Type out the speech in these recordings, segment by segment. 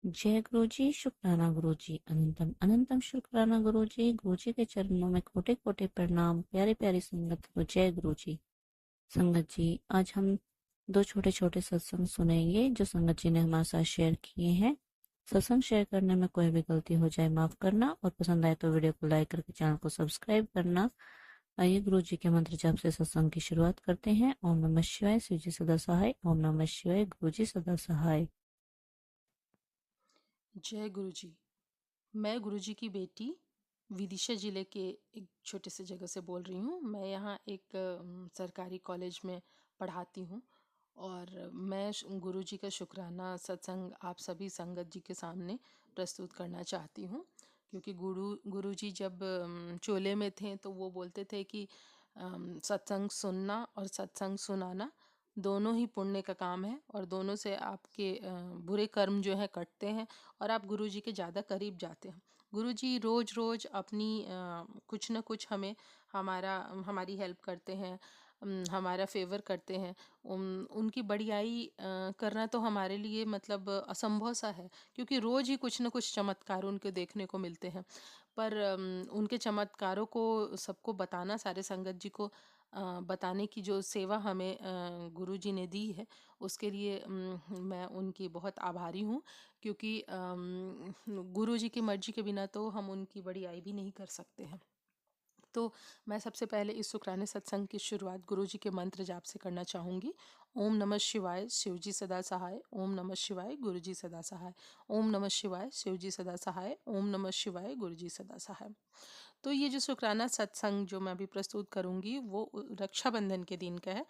जय गुरु जी, शुक्राना गुरु जी, अनंतम अनंतम शुक्राना गुरु जी के चरणों में कोटि कोटि प्रणाम। प्यारी प्यारी संगत को जय गुरु जी। संगत जी, आज हम दो छोटे छोटे सत्संग सुनेंगे जो संगत जी ने हमारे साथ शेयर किए हैं। सत्संग शेयर करने में कोई भी गलती हो जाए माफ करना, और पसंद आए तो वीडियो को लाइक करके चैनल को सब्सक्राइब करना। आइए गुरु जी के मंत्र जाप से सत्संग की शुरुआत करते हैं। ओम नमः शिवाय, शिव जी सदा सहाय। ओम नमः शिवाय, गुरु जी सदा सहाय। जय गुरु जी। मैं गुरु जी की बेटी विदिशा जिले के एक छोटे से जगह से बोल रही हूँ। मैं यहाँ एक सरकारी कॉलेज में पढ़ाती हूँ और मैं गुरु जी का शुक्राना सत्संग आप सभी संगत जी के सामने प्रस्तुत करना चाहती हूँ। क्योंकि गुरु जी जब चोले में थे तो वो बोलते थे कि सत्संग सुनना और सत्संग सुनाना दोनों ही पुण्य का काम है और दोनों से आपके बुरे कर्म जो है कटते हैं और आप गुरु जी के ज़्यादा करीब जाते हैं। गुरु जी रोज़ रोज़ अपनी कुछ न कुछ हमारी हेल्प करते हैं, हमारा फेवर करते हैं। उनकी बड़ियाई करना तो हमारे लिए मतलब असंभव सा है, क्योंकि रोज़ ही कुछ न कुछ चमत्कार उनके देखने को मिलते हैं। पर उनके चमत्कारों को सबको बताना, सारे संगत जी को बताने की जो सेवा हमें गुरु जी ने दी है, उसके लिए मैं उनकी बहुत आभारी हूँ। क्योंकि गुरु जी की मर्जी के बिना तो हम उनकी बड़ियाई भी नहीं कर सकते हैं। तो मैं सबसे पहले इस शुक्राने सत्संग की शुरुआत गुरु जी के मंत्र जाप से करना चाहूँगी। ओम नमः शिवाय, शिव जी सदा सहाय। ओम नमः शिवाय, गुरु जी सदा सहाय। ओम नमः शिवाय, शिव जी सदा सहाय। ओम नमः शिवाय, गुरु जी सदा सहाय। तो ये जो शुक्राना सत्संग जो मैं अभी प्रस्तुत करूँगी वो रक्षाबंधन के दिन का है।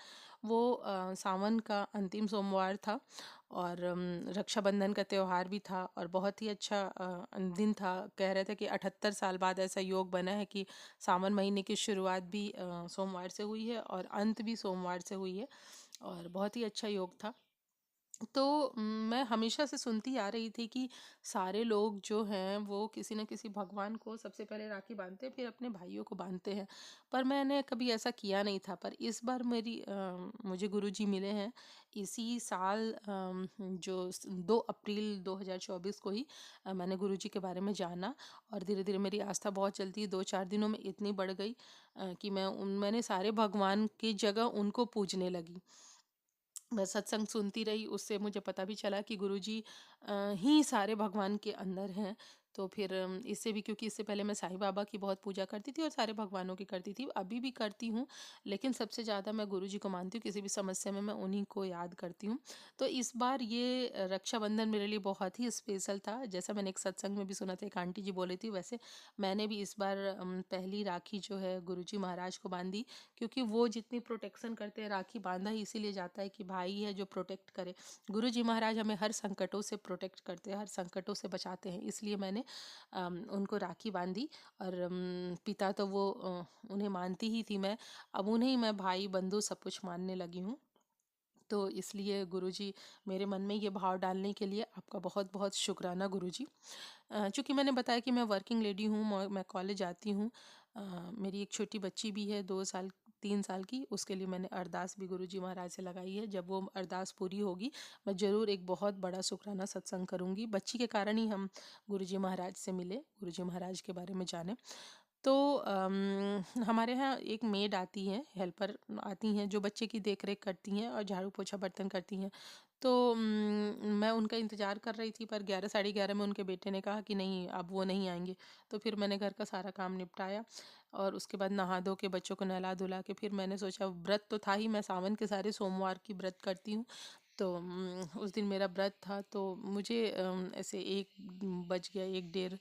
वो सावन का अंतिम सोमवार था और रक्षाबंधन का त्यौहार भी था और बहुत ही अच्छा दिन था। कह रहे थे कि 78 साल बाद ऐसा योग बना है कि सावन महीने की शुरुआत भी सोमवार से हुई है और अंत भी सोमवार से हुई है और बहुत ही अच्छा योग था। तो मैं हमेशा से सुनती आ रही थी कि सारे लोग जो हैं वो किसी न किसी भगवान को सबसे पहले राखी बांधते हैं, फिर अपने भाइयों को बांधते हैं। पर मैंने कभी ऐसा किया नहीं था। पर इस बार मुझे गुरुजी मिले हैं इसी साल, जो 2 अप्रैल 2024 को ही मैंने गुरुजी के बारे में जाना और धीरे धीरे मेरी आस्था बहुत जल्दी 2-4 दिनों में इतनी बढ़ गई कि मैंने सारे भगवान की जगह उनको पूजने लगी। मैं सत्संग सुनती रही, उससे मुझे पता भी चला कि गुरुजी ही सारे भगवान के अंदर हैं। तो फिर इससे भी, क्योंकि इससे पहले मैं साईं बाबा की बहुत पूजा करती थी और सारे भगवानों की करती थी, अभी भी करती हूँ। लेकिन सबसे ज़्यादा मैं गुरुजी को मानती हूँ, किसी भी समस्या में मैं उन्हीं को याद करती हूँ। तो इस बार ये रक्षाबंधन मेरे लिए बहुत ही स्पेशल था। जैसा मैंने एक सत्संग में भी सुना था, एक आंटी जी बोली थी, वैसे मैंने भी इस बार पहली राखी जो है गुरुजी महाराज को बांधी। क्योंकि वो जितनी प्रोटेक्शन करते हैं, राखी बांधा ही इसीलिए जाता है कि भाई है जो प्रोटेक्ट करे। गुरुजी महाराज हमें हर संकटों से प्रोटेक्ट करते हैं, हर संकटों से बचाते हैं, इसलिए मैंने उनको राखी बांधी। और पिता तो वो उन्हें मानती ही थी मैं, अब उन्हें मैं भाई बंधु सब कुछ मानने लगी हूँ। तो इसलिए गुरुजी मेरे मन में ये भाव डालने के लिए आपका बहुत बहुत शुक्राना गुरुजी। चूँकि मैंने बताया कि मैं वर्किंग लेडी हूँ, मैं कॉलेज जाती हूँ। मेरी एक छोटी बच्ची भी है 2 साल 3 साल की, उसके लिए मैंने अरदास भी गुरुजी महाराज से लगाई है। जब वो अरदास पूरी होगी मैं ज़रूर एक बहुत बड़ा शुक्राना सत्संग करूँगी। बच्ची के कारण ही हम गुरुजी महाराज से मिले, गुरुजी महाराज के बारे में जाने। तो हमारे यहाँ एक मेड आती है, हेल्पर आती हैं जो बच्चे की देख रेख करती हैं और झाड़ू पोछा बर्तन करती हैं। तो मैं उनका इंतज़ार कर रही थी, पर 11 साढ़े 11 में उनके बेटे ने कहा कि नहीं, अब वो नहीं आएंगे। तो फिर मैंने घर का सारा काम निपटाया और उसके बाद नहा धो के बच्चों को नहला धुला के फिर मैंने सोचा, व्रत तो था ही, मैं सावन के सारे सोमवार की व्रत करती हूँ। तो उस दिन मेरा व्रत था, तो मुझे ऐसे 1 बज गया, 1 डेढ़,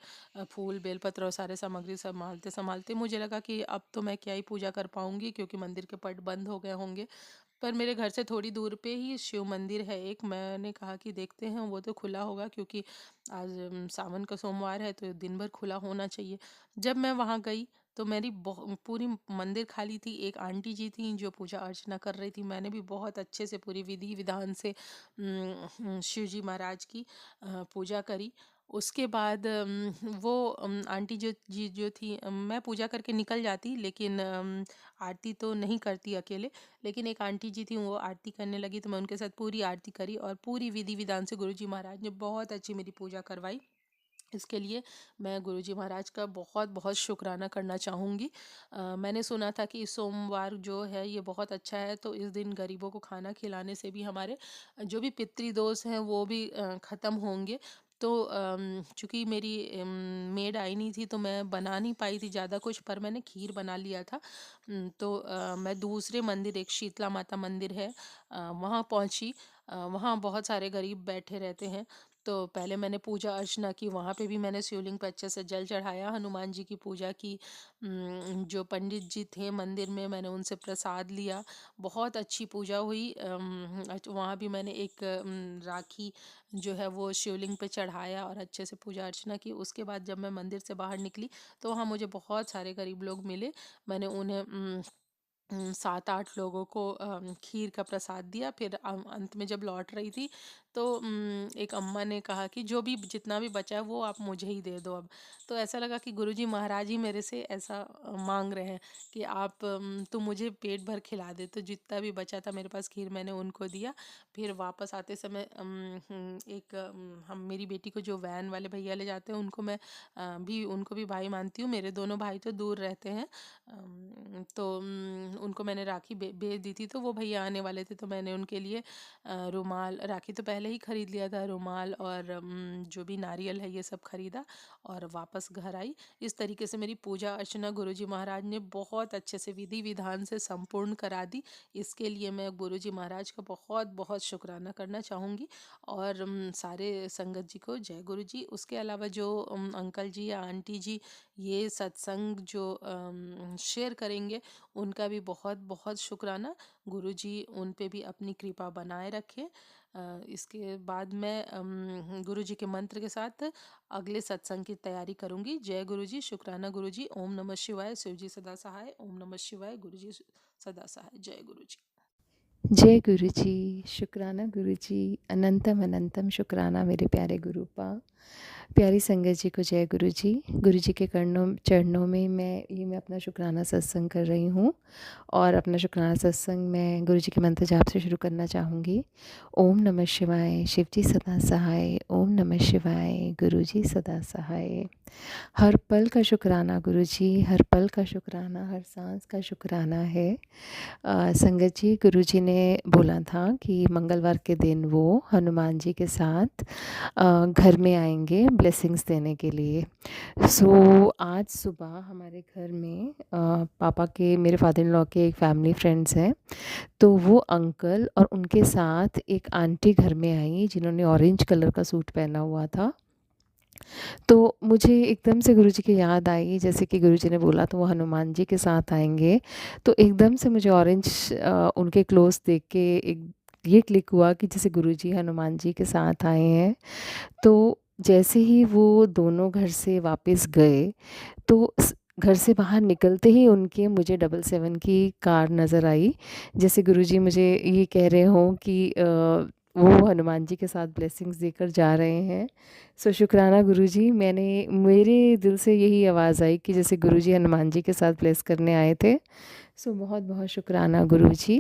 फूल बेलपत्र और सारे सामग्री संभालते संभालते मुझे लगा कि अब तो मैं क्या ही पूजा कर पाऊँगी, क्योंकि मंदिर के पट बंद हो गए होंगे। पर मेरे घर से थोड़ी दूर पे ही शिव मंदिर है एक, मैंने कहा कि देखते हैं वो तो खुला होगा, क्योंकि आज सावन का सोमवार है तो दिन भर खुला होना चाहिए। जब मैं वहाँ गई तो मेरी पूरी मंदिर खाली थी। एक आंटी जी थी जो पूजा अर्चना कर रही थी। मैंने भी बहुत अच्छे से पूरी विधि विधान से शिव जी महाराज की पूजा करी उसके बाद वो आंटी जो थी, मैं पूजा करके निकल जाती, लेकिन आरती तो नहीं करती अकेले। लेकिन एक आंटी जी थी, वो आरती करने लगी, तो मैं उनके साथ पूरी आरती करी और पूरी विधि विधान से गुरुजी महाराज ने बहुत अच्छी मेरी पूजा करवाई। इसके लिए मैं गुरुजी महाराज का बहुत बहुत शुक्राना करना चाहूँगी। मैंने सुना था कि सोमवार जो है ये बहुत अच्छा है, तो इस दिन गरीबों को खाना खिलाने से भी हमारे जो भी पितृदोष हैं वो भी ख़त्म होंगे। तो चूँकि मेरी मेड आई नहीं थी, तो मैं बना नहीं पाई थी ज़्यादा कुछ, पर मैंने खीर बना लिया था। तो मैं दूसरे मंदिर, एक शीतला माता मंदिर है, वहाँ पहुँची। वहाँ बहुत सारे गरीब बैठे रहते हैं, तो पहले मैंने पूजा अर्चना की, वहाँ पे भी मैंने शिवलिंग पे अच्छे से जल चढ़ाया, हनुमान जी की पूजा की। जो पंडित जी थे मंदिर में, मैंने उनसे प्रसाद लिया, बहुत अच्छी पूजा हुई। वहाँ भी मैंने एक राखी जो है वो शिवलिंग पे चढ़ाया और अच्छे से पूजा अर्चना की। उसके बाद जब मैं मंदिर से बाहर निकली, तो वहाँ मुझे बहुत सारे गरीब लोग मिले। मैंने उन्हें 7-8 लोगों को खीर का प्रसाद दिया। फिर अंत में जब लौट रही थी, तो एक अम्मा ने कहा कि जो भी जितना भी बचा है वो आप मुझे ही दे दो अब। तो ऐसा लगा कि गुरुजी महाराज ही मेरे से ऐसा मांग रहे हैं कि आप तुम मुझे पेट भर खिला दे। तो जितना भी बचा था मेरे पास खीर, मैंने उनको दिया। फिर वापस आते समय एक हम मेरी बेटी को जो वैन वाले भैया ले जाते हैं, उनको मैं भी उनको भी भाई मानती हूँ। मेरे दोनों भाई तो दूर रहते हैं, तो उनको मैंने राखी भेज दी थी। तो वो भैया आने वाले थे, तो मैंने उनके लिए रुमाल, राखी तो पहले ही खरीद लिया था, रुमाल और जो भी नारियल है ये सब खरीदा और वापस घर आई। इस तरीके से मेरी पूजा अर्चना गुरुजी महाराज ने बहुत अच्छे से विधि विधान से संपूर्ण करा दी। इसके लिए मैं गुरुजी महाराज का बहुत बहुत शुक्राना करना चाहूँगी। और सारे संगत जी को जय गुरु जी। उसके अलावा जो अंकल जी या आंटी जी ये सत्संग जो शेयर करेंगे, उनका भी बहुत बहुत शुक्राना। गुरु जी उन पे भी अपनी कृपा बनाए रखें। इसके बाद मैं गुरु जी के मंत्र के साथ अगले सत्संग की तैयारी करूंगी। जय गुरु जी, शुक्राना गुरु जी। ओम नमः शिवाय, शिव जी सदा सहाय। ओम नमः शिवाय, गुरु जी सदा सहाय। जय गुरु जी। जय गुरु जी, शुक्राना गुरु जी, अनंतम अनंतम शुक्राना मेरे प्यारे गुरुपा। प्यारी संगत जी को जय गुरु जी के चरणों में मैं अपना शुक्राना सत्संग कर रही हूँ। और अपना शुक्राना सत्संग मैं गुरु जी के मंत्र जाप से शुरू करना चाहूँगी। ओम नमः शिवाय, शिव जी सदा सहाय। ओम नमः शिवाय, गुरु जी सदा सहाय। हर पल का शुक्राना गुरु जी, हर पल का शुक्राना, हर सांस का शुक्राना है। संगत जी, गुरु जी ने बोला था कि मंगलवार के दिन वो हनुमान जी के साथ घर में आएंगे ब्लेसिंग्स देने के लिए। सो आज सुबह हमारे घर में पापा के, मेरे फादर इन लॉ के एक फैमिली फ्रेंड्स हैं, तो वो अंकल और उनके साथ एक आंटी घर में आई जिन्होंने ऑरेंज कलर का सूट पहना हुआ था। तो मुझे एकदम से गुरुजी की याद आई, जैसे कि गुरुजी ने बोला तो वो हनुमान जी के साथ आएंगे, तो एकदम से मुझे ऑरेंज उनके क्लोथ्स देख के एक ये क्लिक हुआ कि जैसे गुरुजी हनुमान जी के साथ आए हैं। तो जैसे ही वो दोनों घर से वापस गए, तो घर से बाहर निकलते ही उनके मुझे 777 की कार नज़र आई, जैसे गुरुजी मुझे ये कह रहे हों कि वो हनुमान जी के साथ ब्लेसिंग्स देकर जा रहे हैं। सो शुक्राना गुरुजी, मेरे दिल से यही आवाज़ आई कि जैसे गुरुजी हनुमान जी के साथ ब्लेस करने आए थे। सो बहुत बहुत शुक्राना गुरुजी।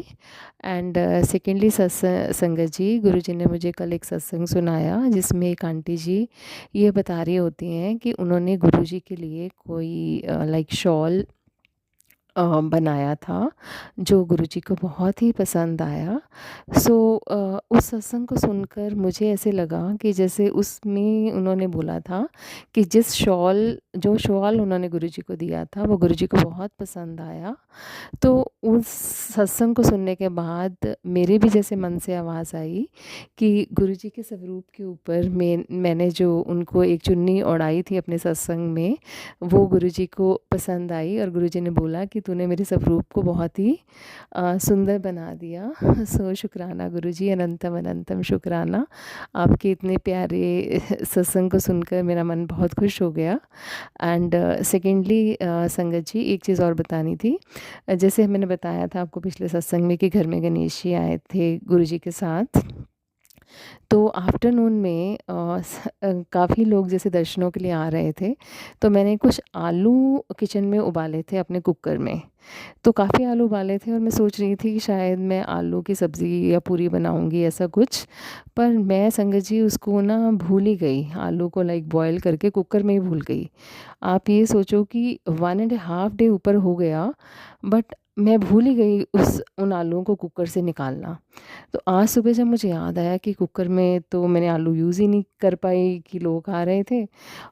एंड सेकेंडली संगत जी, गुरुजी ने मुझे कल एक सत्संग सुनाया जिसमें एक आंटी जी ये बता रही होती हैं कि उन्होंने गुरुजी के लिए कोई लाइक शॉल बनाया था, जो गुरुजी को बहुत ही पसंद आया। सो उस सत्संग को सुनकर मुझे ऐसे लगा कि जैसे उसमें उन्होंने बोला था कि जो शॉल उन्होंने गुरुजी को दिया था वो गुरुजी को बहुत पसंद आया। तो उस सत्संग को सुनने के बाद मेरे भी जैसे मन से आवाज़ आई कि गुरुजी के स्वरूप के ऊपर मैंने जो उनको एक चुन्नी ओढ़ाई थी अपने सत्संग में, वो गुरुजी को पसंद आई और गुरुजी ने बोला कि तूने मेरे स्वरूप को बहुत ही सुंदर बना दिया। सो शुक्राना गुरुजी, अनंतम अनंतम शुक्राना। आपके इतने प्यारे सत्संग को सुनकर मेरा मन बहुत खुश हो गया। एंड सेकेंडली संगत जी, एक चीज़ और बतानी थी। जैसे मैंने बताया था आपको पिछले सत्संग में कि घर में गणेश जी आए थे गुरुजी के साथ, तो आफ्टरनून में काफ़ी लोग जैसे दर्शनों के लिए आ रहे थे, तो मैंने कुछ आलू किचन में उबाले थे अपने कुकर में। तो काफ़ी आलू उबाले थे और मैं सोच रही थी कि शायद मैं आलू की सब्ज़ी या पूरी बनाऊँगी ऐसा कुछ। पर मैं संगत जी उसको ना भूल ही गई, आलू को लाइक बॉयल करके कुकर में ही भूल गई। आप ये सोचो कि 1 एंड हाफ डे ऊपर हो गया, बट मैं भूल ही गई उन आलूओं को कुकर से निकालना। तो आज सुबह जब मुझे याद आया कि कुकर में तो मैंने आलू यूज़ ही नहीं कर पाई कि लोग आ रहे थे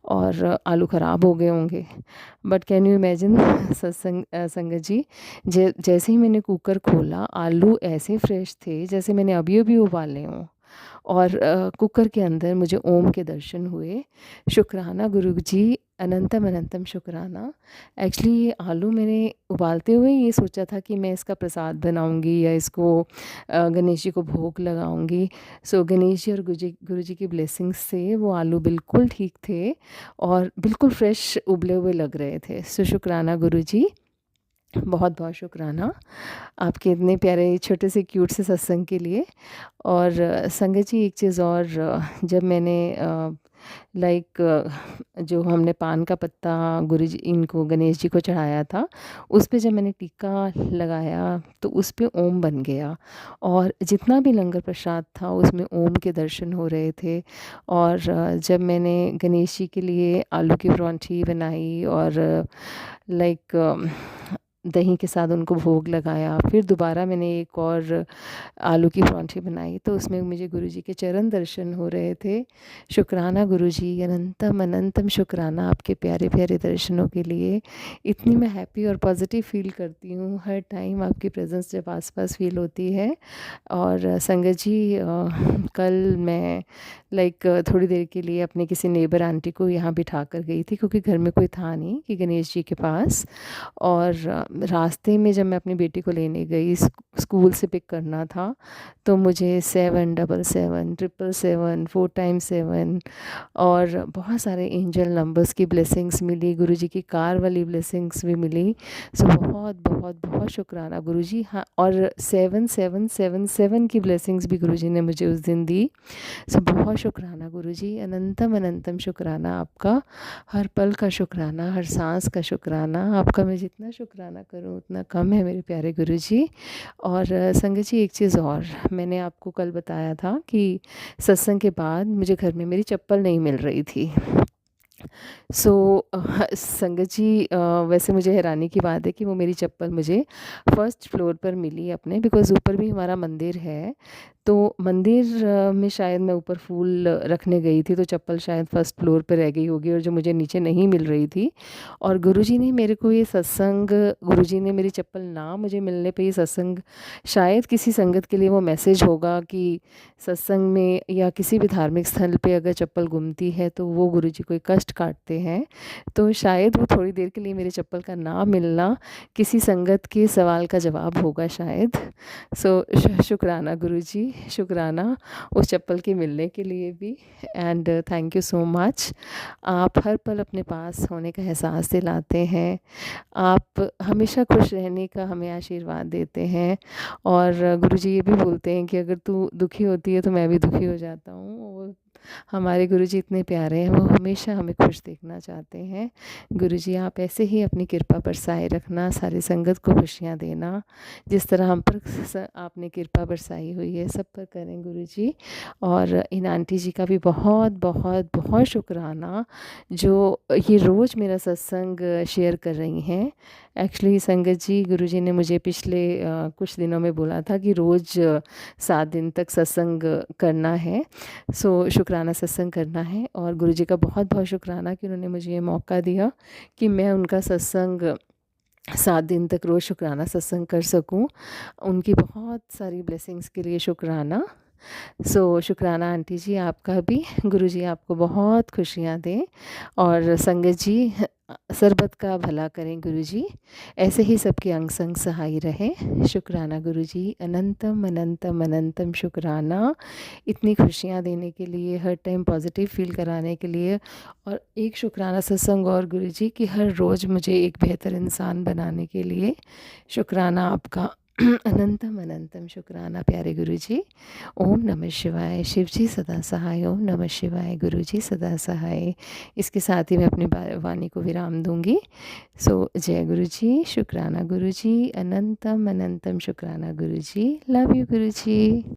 और आलू ख़राब हो गए होंगे। बट कैन यू इमेजिन संगत जी, जैसे ही मैंने कुकर खोला, आलू ऐसे फ्रेश थे जैसे मैंने अभी-अभी उबाले हों। और कुकर के अंदर मुझे ओम के दर्शन हुए। शुक्राना गुरुजी, अनंतम अनंतम शुक्राना। एक्चुअली ये आलू मैंने उबालते हुए ये सोचा था कि मैं इसका प्रसाद बनाऊंगी या इसको गणेश जी को भोग लगाऊंगी। सो गणेश जी और गुरु जी की ब्लेसिंग्स से वो आलू बिल्कुल ठीक थे और बिल्कुल फ्रेश उबले हुए लग रहे थे। सो शुक्राना गुरु जी, बहुत बहुत शुक्राना आपके इतने प्यारे छोटे से क्यूट से सत्संग के लिए। और संगत जी एक चीज़ और, जब मैंने लाइक जो हमने पान का पत्ता गुरु जी इनको गणेश जी को चढ़ाया था, उस पे जब मैंने टीका लगाया तो उस पे ओम बन गया और जितना भी लंगर प्रसाद था उसमें ओम के दर्शन हो रहे थे। और जब मैंने गणेश जी के लिए आलू की परांठी बनाई और लाइक दही के साथ उनको भोग लगाया, फिर दोबारा मैंने एक और आलू की परांठी बनाई तो उसमें मुझे गुरुजी के चरण दर्शन हो रहे थे। शुक्राना गुरुजी, अनंतम अनंतम शुक्राना आपके प्यारे प्यारे दर्शनों के लिए। इतनी मैं हैप्पी और पॉजिटिव फ़ील करती हूँ हर टाइम आपकी प्रेजेंस जब आसपास फ़ील होती है। और संगत जी, कल मैं लाइक थोड़ी देर के लिए अपने किसी नेबर आंटी को यहाँ बिठा कर गई थी क्योंकि घर में कोई था नहीं कि गणेश जी के पास। और रास्ते में जब मैं अपनी बेटी को लेने गई, स्कूल से पिक करना था, तो मुझे 777 777 4 टाइम 7 और बहुत सारे एंजल नंबर्स की ब्लेसिंग्स मिली, गुरुजी की कार वाली ब्लेसिंग्स भी मिली। सो बहुत बहुत बहुत शुक्राना गुरुजी। हाँ, और 7777 की ब्लेसिंग्स भी गुरुजी ने मुझे उस दिन दी। सो बहुत शुक्राना गुरुजी, अनंतम अनंतम शुक्राना आपका। हर पल का शुक्राना, हर सांस का शुक्राना आपका। मैं जितना शुक्राना करूं उतना कम है मेरे प्यारे गुरुजी। और संगत जी एक चीज़ और, मैंने आपको कल बताया था कि सत्संग के बाद मुझे घर में मेरी चप्पल नहीं मिल रही थी। सो संगत जी, वैसे मुझे हैरानी की बात है कि वो मेरी चप्पल मुझे फर्स्ट फ्लोर पर मिली अपने, बिकॉज़ ऊपर भी हमारा मंदिर है। तो मंदिर में शायद मैं ऊपर फूल रखने गई थी तो चप्पल शायद फर्स्ट फ्लोर पे रह गई होगी और जो मुझे नीचे नहीं मिल रही थी। और गुरुजी ने मेरे को ये सत्संग, गुरुजी ने मेरी चप्पल ना मुझे मिलने पे ये सत्संग, शायद किसी संगत के लिए वो मैसेज होगा कि सत्संग में या किसी भी धार्मिक स्थल पे अगर चप्पल गुमती है तो वो गुरुजी कोई कष्ट काटते हैं। तो शायद वो थोड़ी देर के लिए मेरे चप्पल का ना मिलना किसी संगत के सवाल का जवाब होगा शायद। सो शुक्राना गुरुजी, शुक्राना उस चप्पल के मिलने के लिए भी। And thank you so much. आप हर पल अपने पास होने का एहसास दिलाते हैं, आप हमेशा खुश रहने का हमें आशीर्वाद देते हैं। और गुरुजी ये भी बोलते हैं कि अगर तू दुखी होती है तो मैं भी दुखी हो जाता हूँ। वो हमारे गुरुजी इतने प्यारे हैं, वो हमेशा हमें खुश देखना चाहते हैं। गुरुजी आप ऐसे ही अपनी कृपा बरसाए रखना, सारी संगत को खुशियाँ देना, जिस तरह हम पर आपने कृपा बरसाई हुई है सब पर करें गुरुजी। और इन आंटी जी का भी बहुत बहुत बहुत शुक्राना जो ये रोज़ मेरा सत्संग शेयर कर रही हैं। एक्चुअली संगत जी, गुरुजी ने मुझे पिछले कुछ दिनों में बोला था कि रोज़ 7 दिन तक सत्संग करना है। सो शुक्राना सत्संग करना है और गुरुजी का बहुत बहुत शुक्राना कि उन्होंने मुझे ये मौका दिया कि मैं उनका सत्संग 7 दिन तक रोज़ शुक्राना सत्संग कर सकूं। उनकी बहुत सारी ब्लेसिंग्स के लिए शुक्राना। सो शुक्राना आंटी जी आपका भी। गुरुजी आपको बहुत खुशियाँ दें और संगत जी सरबत का भला करें गुरुजी, ऐसे ही सबके अंग संग सहाय रहें। शुक्राना गुरुजी, अनंतम अनंतम अनंतम शुक्राना इतनी खुशियाँ देने के लिए, हर टाइम पॉजिटिव फील कराने के लिए। और एक शुक्राना सत्संग और गुरुजी कि हर रोज़ मुझे एक बेहतर इंसान बनाने के लिए। शुक्राना आपका। अनंतम अनंतम शुक्राना प्यारे गुरु जी। ओम नमः शिवाय। शिव जी सदा सहाय। ओम नमः शिवाय। गुरु जी सदा सहाय। इसके साथ ही मैं अपनी वाणी को विराम दूंगी। सो जय गुरु जी, शुक्राना गुरु जी, अनंतम अनंतम शुक्राना गुरु जी, लव यू गुरु जी।